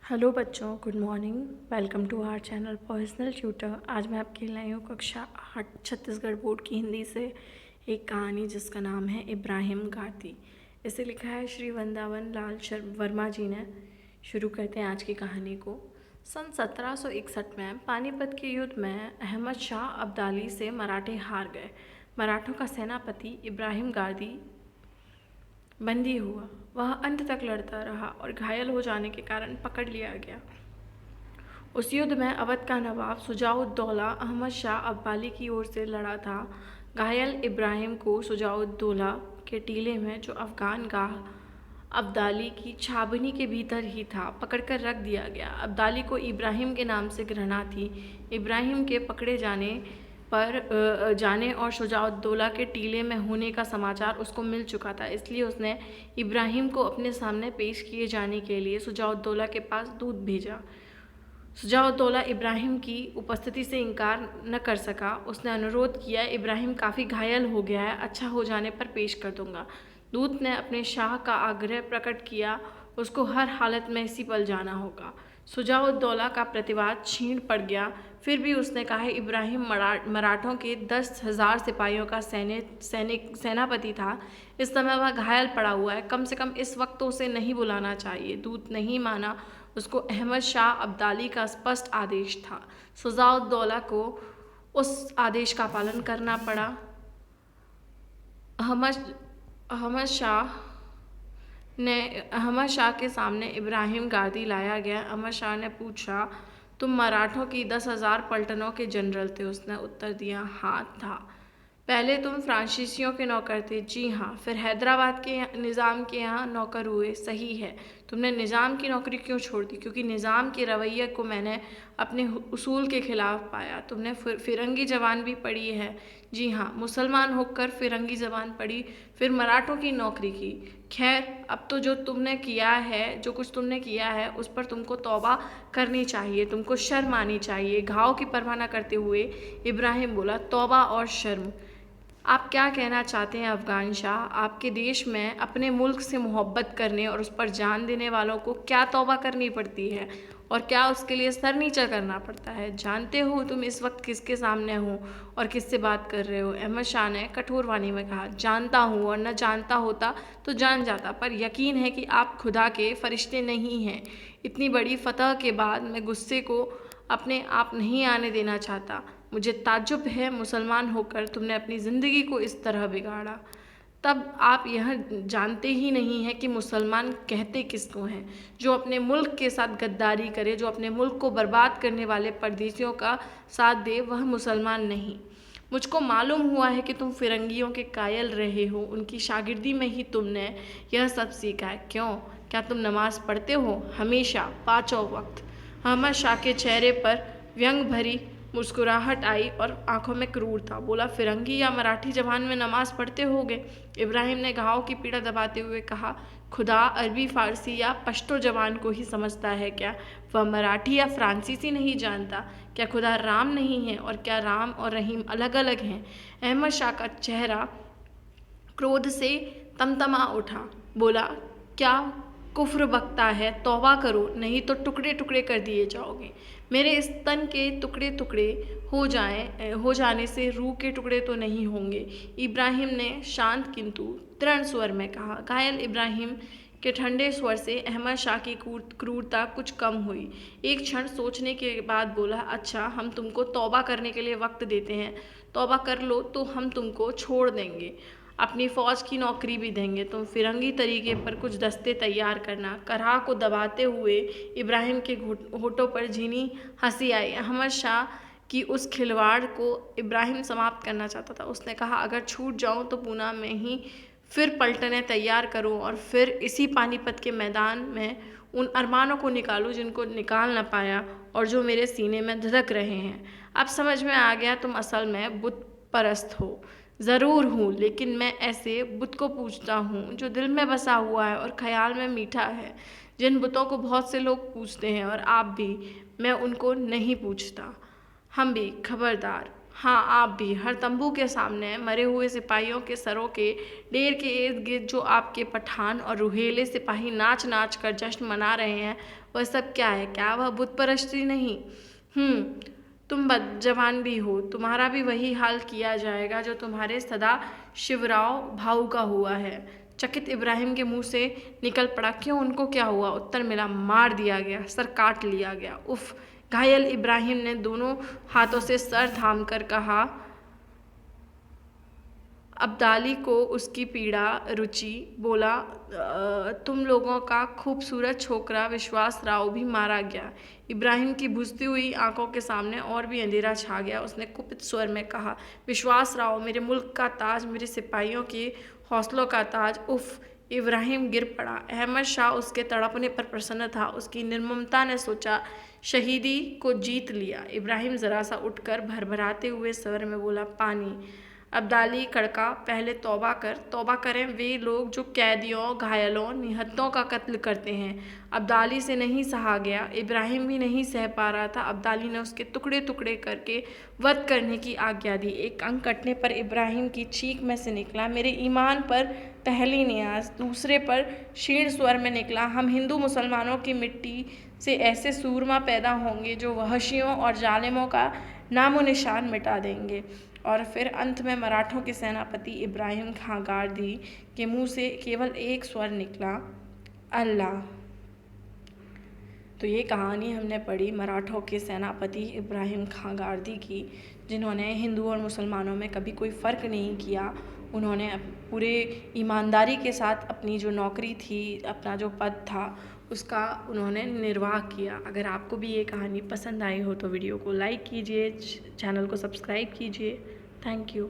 Hello बच्चों, good morning. Welcome to our channel personal tutor. आज मैं आपके लाई हूँ कक्षा 8 छत्तीसगढ़ बोर्ड की हिंदी से एक कहानी जिसका नाम है इब्राहिम गादी। इसे लिखा है श्री वृंदावन लाल वर्मा जी ने। शुरू करते हैं आज की कहानी को। सन 1761 में पानीपत के युद्ध में अहमद शाह अब्दाली से मराठे हार गए। मराठों का सेनापति इब्राहिम गादी बंदी हुआ। वह अंत तक लड़ता रहा और घायल हो जाने के कारण पकड़ लिया गया। उस युद्ध में अवध का नवाब शुजाउद्दौला अहमद शाह अब्दाली की ओर से लड़ा था। घायल इब्राहिम को शुजाउद्दौला के टीले में, जो अफगान गाह अब्दाली की छावनी के भीतर ही था, पकड़कर रख दिया गया। अब्दाली को इब्राहिम के नाम से घृणा थी। इब्राहिम के पकड़े जाने और शुजाउद्दौला के टीले में होने का समाचार उसको मिल चुका था, इसलिए उसने इब्राहिम को अपने सामने पेश किए जाने के लिए शुजाउद्दौला के पास दूत भेजा। शुजाउद्दौला इब्राहिम की उपस्थिति से इनकार न कर सका। उसने अनुरोध किया, इब्राहिम काफ़ी घायल हो गया है, अच्छा हो जाने पर पेश कर दूंगा। दूत ने अपने शाह का आग्रह प्रकट किया, उसको हर हालत में इसी पल जाना होगा। शुजाउद्दौला का प्रतिवाद क्षीण पड़ गया, फिर भी उसने कहा, इब्राहिम मराठों के 10,000 सिपाहियों का सेनापति था। इस समय वह घायल पड़ा हुआ है, कम से कम इस वक्त तो उसे नहीं बुलाना चाहिए। दूत नहीं माना। उसको अहमद शाह अब्दाली का स्पष्ट आदेश था। शुजाउद्दौला को उस आदेश का पालन करना पड़ा। अहमद शाह के सामने इब्राहिम गादी लाया गया। अहमद शाह ने पूछा, तुम मराठों की 10,000 पलटनों के जनरल थे? उसने उत्तर दिया, हाँ था। पहले तुम फ्रांसीसियों के नौकर थे? जी हाँ। फिर हैदराबाद के निज़ाम के यहाँ नौकर हुए? सही है। तुमने निज़ाम की नौकरी क्यों छोड़ दी? क्योंकि निज़ाम के रवैये को मैंने अपने उसूल के खिलाफ पाया। तुमने फिरंगी जबान भी पढ़ी है? जी हाँ। मुसलमान होकर फिरंगी जबान पढ़ी, फिर मराठों की नौकरी की। खैर, अब तो जो कुछ तुमने किया है उस पर तुमको तौबा करनी चाहिए, तुमको शर्म आनी चाहिए। घाव की परवाह न करते हुए इब्राहिम बोला, तौबा और शर्म? आप क्या कहना चाहते हैं अफगान शाह? आपके देश में अपने मुल्क से मोहब्बत करने और उस पर जान देने वालों को क्या तौबा करनी पड़ती है, और क्या उसके लिए सर नीचा करना पड़ता है? जानते हो तुम इस वक्त किसके सामने हो और किससे बात कर रहे हो? अहमद शाह ने कठोर वाणी में कहा, जानता हूँ, और न जानता होता तो जान जाता, पर यकीन है कि आप खुदा के फरिश्ते नहीं हैं। इतनी बड़ी फतह के बाद मैं गुस्से को अपने आप नहीं आने देना चाहता। मुझे ताज्जुब है, मुसलमान होकर तुमने अपनी ज़िंदगी को इस तरह बिगाड़ा। तब आप यह जानते ही नहीं हैं कि मुसलमान कहते किसको हैं? जो अपने मुल्क के साथ गद्दारी करे, जो अपने मुल्क को बर्बाद करने वाले परदेशियों का साथ दे, वह मुसलमान नहीं। मुझको मालूम हुआ है कि तुम फिरंगियों के कायल रहे हो, उनकी शागिर्दी में ही तुमने यह सब सीखा है। क्यों? क्या तुम नमाज पढ़ते हो? हमेशा, पाँचों वक्त। अहमद शाह के चेहरे पर व्यंग भरी मुस्कुराहट आई और आंखों में क्रूरता। बोला, फिरंगी या मराठी जबान में नमाज पढ़ते होगे? इब्राहिम ने घाव की पीड़ा दबाते हुए कहा, खुदा अरबी फारसी या पश्तो जबान को ही समझता है क्या? वह मराठी या फ्रांसीसी नहीं जानता? क्या खुदा राम नहीं है? और क्या राम और रहीम अलग अलग हैं? अहमद शाह का चेहरा क्रोध से तमतमा उठा। बोला, क्या कुफ्र बकता है? तौबा करो, नहीं तो टुकड़े टुकड़े कर दिए जाओगे। मेरे स्तन के टुकड़े टुकड़े हो जाने से रूह के टुकड़े तो नहीं होंगे। इब्राहिम ने शांत किंतु दृढ़ स्वर में कहा। घायल इब्राहिम के ठंडे स्वर से अहमद शाह की क्रूरता कुछ कम हुई। एक क्षण सोचने के बाद बोला, अच्छा, हम तुमको तौबा करने के लिए वक्त देते हैं। तौबा कर लो तो हम तुमको छोड़ देंगे, अपनी फ़ौज की नौकरी भी देंगे। तुम फिरंगी तरीके पर कुछ दस्ते तैयार करना। करहा को दबाते हुए इब्राहिम के होठों पर झीनी हंसी आई। अहमद शाह की उस खिलवाड़ को इब्राहिम समाप्त करना चाहता था। उसने कहा, अगर छूट जाऊं तो पूना में ही फिर पलटने तैयार करूं, और फिर इसी पानीपत के मैदान में उन अरमानों को निकालूं जिनको निकाल न पाया और जो मेरे सीने में धधक रहे हैं। अब समझ में आ गया, तुम असल में बुत परस्त हो। ज़रूर हूँ, लेकिन मैं ऐसे बुत को पूजता हूँ जो दिल में बसा हुआ है और ख्याल में मीठा है। जिन बुतों को बहुत से लोग पूजते हैं, और आप भी, मैं उनको नहीं पूजता। हम भी, खबरदार। हाँ, आप भी। हर तंबू के सामने मरे हुए सिपाहियों के सरों के ढेर के इर्द-गिर्द जो आपके पठान और रुहेले सिपाही नाच-नाच कर जश्न मना रहे हैं, वह सब क्या है? क्या वह बुत परस्ती नहीं? तुम जवान भी हो, तुम्हारा भी वही हाल किया जाएगा जो तुम्हारे सदा शिवराव भाऊ का हुआ है। चकित इब्राहिम के मुंह से निकल पड़ा, क्यों, उनको क्या हुआ? उत्तर मिला, मार दिया गया, सर काट लिया गया। उफ! घायल इब्राहिम ने दोनों हाथों से सर थामकर कहा। अब्दाली को उसकी पीड़ा रुचि, बोला, तुम लोगों का खूबसूरत छोकरा विश्वास राव भी मारा गया। इब्राहिम की बुझती हुई आंखों के सामने और भी अंधेरा छा गया। उसने कुपित स्वर में कहा, विश्वास राव, मेरे मुल्क का ताज, मेरे सिपाहियों के हौसलों का ताज। उफ! इब्राहिम गिर पड़ा। अहमद शाह उसके तड़पने पर प्रसन्न था। उसकी निर्ममता ने सोचा, शहीदी को जीत लिया। इब्राहिम जरा सा उठकर भरभराते हुए स्वर में बोला, पानी। अब्दाली कड़का, पहले तौबा करें वे लोग जो कैदियों, घायलों, निहत्तों का कत्ल करते हैं। अब्दाली से नहीं सहा गया। इब्राहिम भी नहीं सह पा रहा था। अब्दाली ने उसके टुकड़े टुकड़े करके वध करने की आज्ञा दी। एक अंग कटने पर इब्राहिम की चीख में से निकला, मेरे ईमान पर पहली नियाज। दूसरे पर क्षीण स्वर में निकला, हम हिंदू मुसलमानों की मिट्टी से ऐसे सूरमा पैदा होंगे जो वहशियों और जालिमों का नामो निशान मिटा देंगे। और फिर अंत में मराठों के सेनापति इब्राहिम खां गारदी के मुंह से केवल एक स्वर निकला, अल्लाह। तो ये कहानी हमने पढ़ी मराठों के सेनापति इब्राहिम खां गारदी की, जिन्होंने हिंदू और मुसलमानों में कभी कोई फ़र्क नहीं किया। उन्होंने पूरे ईमानदारी के साथ अपनी जो नौकरी थी, अपना जो पद था, उसका उन्होंने निर्वाह किया। अगर आपको भी ये कहानी पसंद आई हो तो वीडियो को लाइक कीजिए, चैनल को सब्सक्राइब कीजिए। Thank you.